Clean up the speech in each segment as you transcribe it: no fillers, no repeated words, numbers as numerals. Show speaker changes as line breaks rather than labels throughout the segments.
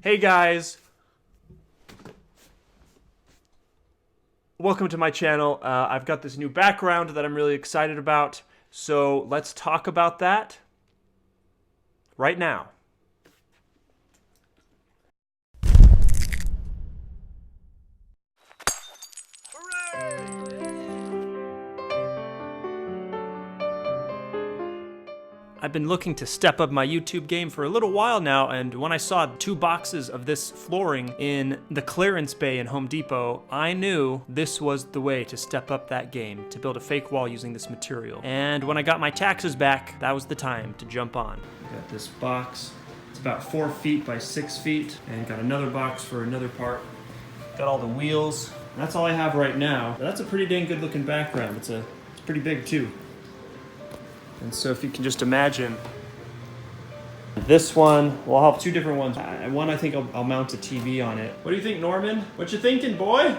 Hey guys! Welcome to my channel. I've got this new background that I'm really excited about, so let's talk about that right now. I've been looking to step up my YouTube game for a little while now, and when I saw 2 boxes of this flooring in the clearance bay in Home Depot, I knew this was the way to step up that game, to build a fake wall using this material. And when I got my taxes back, that was the time to jump on. Got this box. It's about 4 feet by 6 feet, and got another box for another part. Got all the wheels. That's all I have right now. But that's a pretty dang good looking background. It's pretty big too. And so if you can just imagine, this one, well, I'll have 2 different ones. One, I think I'll mount a TV on it. What do you think, Norman? What you thinking, boy?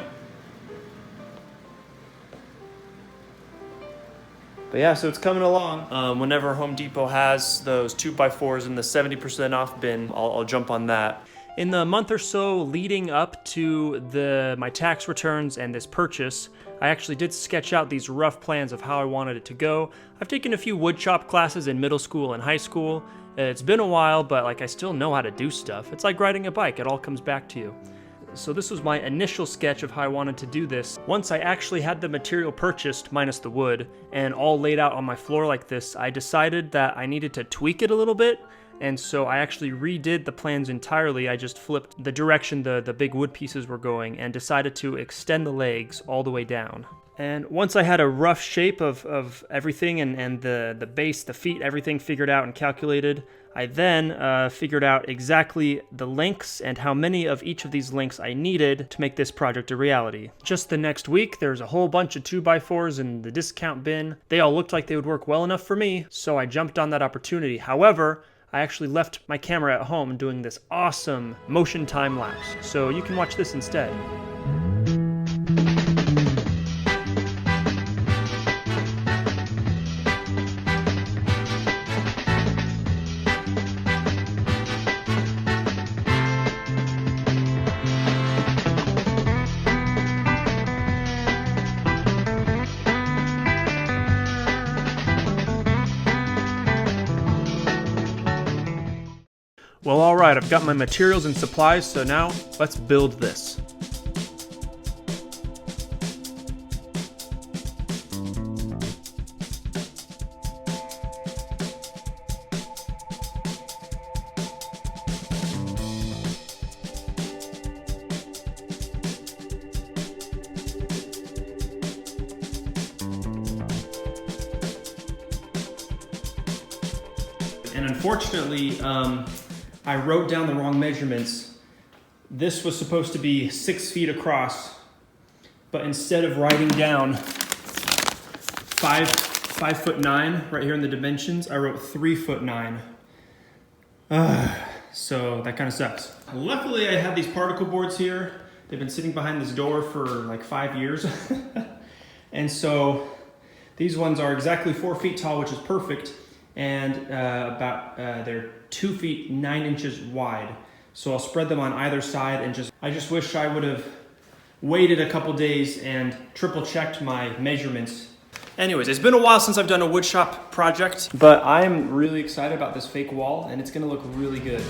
But yeah, so it's coming along. Whenever Home Depot has those 2x4s in the 70% off bin, I'll jump on that. In the month or so leading up to my tax returns and this purchase, I actually did sketch out these rough plans of how I wanted it to go. I've taken a few woodshop classes in middle school and high school. It's been a while, but I still know how to do stuff. It's like riding a bike, it all comes back to you. So this was my initial sketch of how I wanted to do this. Once I actually had the material purchased, minus the wood, and all laid out on my floor like this, I decided that I needed to tweak it a little bit. And so I actually redid the plans entirely. I just flipped the direction the big wood pieces were going and decided to extend the legs all the way down. And once I had a rough shape of everything and the base, the feet, everything figured out and calculated, I then figured out exactly the lengths and how many of each of these lengths I needed to make this project a reality. Just the next week, there's a whole bunch of 2x4s in the discount bin. They all looked like they would work well enough for me, so I jumped on that opportunity. However, I actually left my camera at home doing this awesome motion time lapse, so you can watch this instead. Well, alright, I've got my materials and supplies, so now let's build this. And unfortunately, I wrote down the wrong measurements. This was supposed to be 6 feet across, but instead of writing down 5'9" right here in the dimensions, I wrote 3'9". So that kind of sucks. Luckily, I had these particle boards here. They've been sitting behind this door for like 5 years. And so these ones are exactly 4 feet tall, which is perfect. And they're 2 feet 9 inches wide. So I'll spread them on either side and I just wish I would have waited a couple days and triple checked my measurements. Anyways, it's been a while since I've done a woodshop project, but I'm really excited about this fake wall and it's gonna look really good.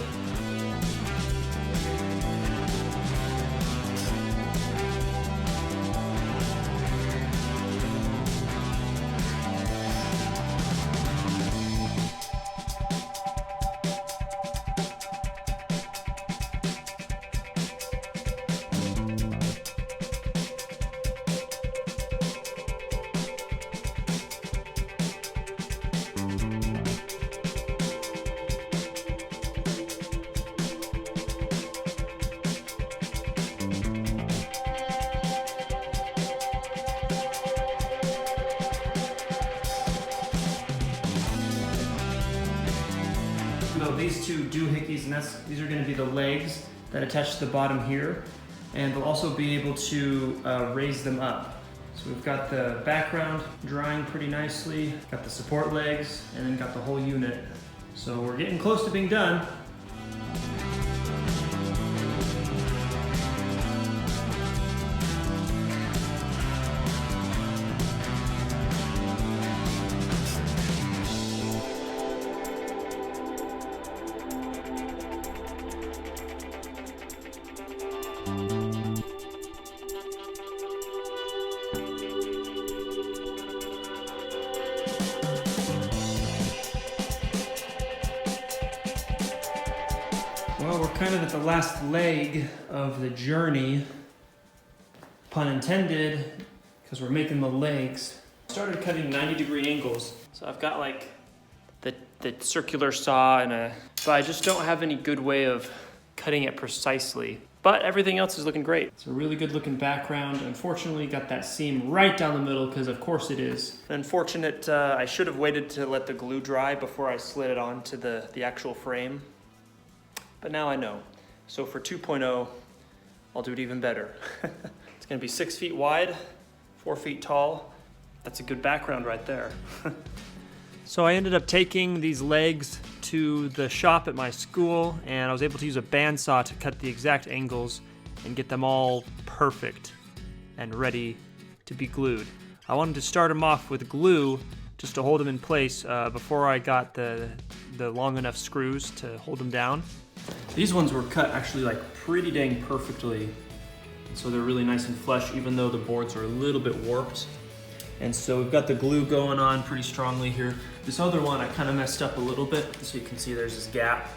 So these 2 doohickeys, and these are going to be the legs that attach to the bottom here, and they'll also be able to raise them up. So we've got the background drying pretty nicely, got the support legs, and then got the whole unit. So we're getting close to being done. kind of at the last leg of the journey, pun intended, because we're making the legs. Started cutting 90-degree angles. So I've got like the circular saw but I just don't have any good way of cutting it precisely. But everything else is looking great. It's a really good looking background. Unfortunately, got that seam right down the middle because of course it is. Unfortunate, I should have waited to let the glue dry before I slid it onto the actual frame. But now I know. So for 2.0, I'll do it even better. It's gonna be 6 feet wide, 4 feet tall. That's a good background right there. So I ended up taking these legs to the shop at my school, and I was able to use a bandsaw to cut the exact angles and get them all perfect and ready to be glued. I wanted to start them off with glue just to hold them in place before I got the long enough screws to hold them down. These ones were cut actually like pretty dang perfectly, so they're really nice and flush even though the boards are a little bit warped. And so we've got the glue going on pretty strongly here. This other one I kind of messed up a little bit, so you can see there's this gap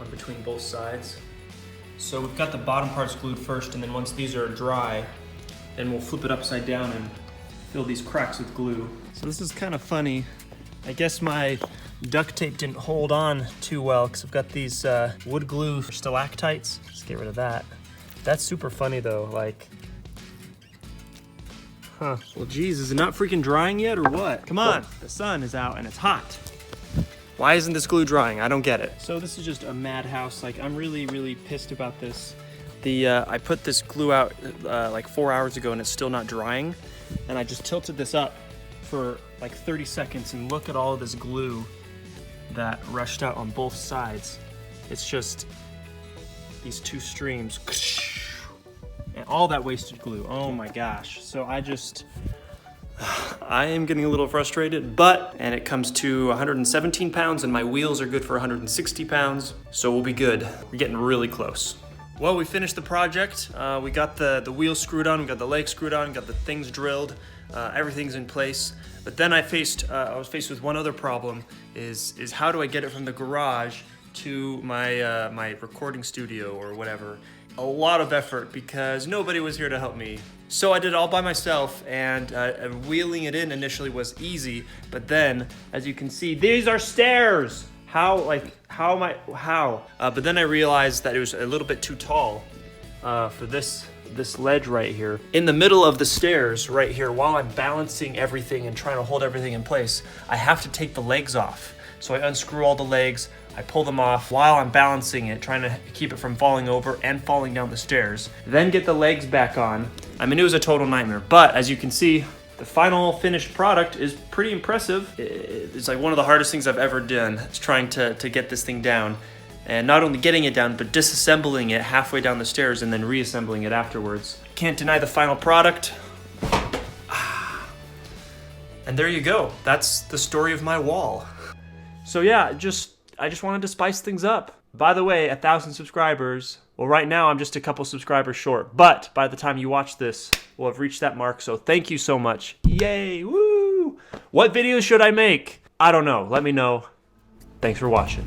on between both sides. So we've got the bottom parts glued first, and then once these are dry, then we'll flip it upside down and fill these cracks with glue. So this is kind of funny. I guess my duct tape didn't hold on too well because I've got these wood glue stalactites. Let's get rid of that. That's super funny though, like, huh. Well, geez, is it not freaking drying yet or what? Come on, the sun is out and it's hot. Why isn't this glue drying? I don't get it. So this is just a madhouse. Like, I'm really, really pissed about this. I put this glue out like 4 hours ago and it's still not drying. And I just tilted this up for like 30 seconds and look at all of this glue that rushed out on both sides. It's just these two streams. And all that wasted glue. Oh my gosh. So I am getting a little frustrated, and it comes to 117 pounds and my wheels are good for 160 pounds. So we'll be good. We're getting really close. Well, we finished the project. We got the wheels screwed on, we got the legs screwed on, got the things drilled, everything's in place. But then I was faced with one other problem, is how do I get it from the garage to my recording studio or whatever. A lot of effort because nobody was here to help me. So I did it all by myself, and wheeling it in initially was easy, but then, as you can see, these are stairs. How? But then I realized that it was a little bit too tall for this ledge right here. In the middle of the stairs right here, while I'm balancing everything and trying to hold everything in place, I have to take the legs off. So I unscrew all the legs, I pull them off while I'm balancing it, trying to keep it from falling over and falling down the stairs. Then get the legs back on. I mean, it was a total nightmare, but as you can see, the final finished product is pretty impressive. It's like one of the hardest things I've ever done. It's trying to get this thing down. And not only getting it down, but disassembling it halfway down the stairs and then reassembling it afterwards. Can't deny the final product. And there you go. That's the story of my wall. So yeah, I just wanted to spice things up. By the way, 1,000 subscribers. Well, right now I'm just a couple subscribers short, but by the time you watch this, we'll have reached that mark. So thank you so much. Yay, woo! What videos should I make? I don't know. Let me know. Thanks for watching.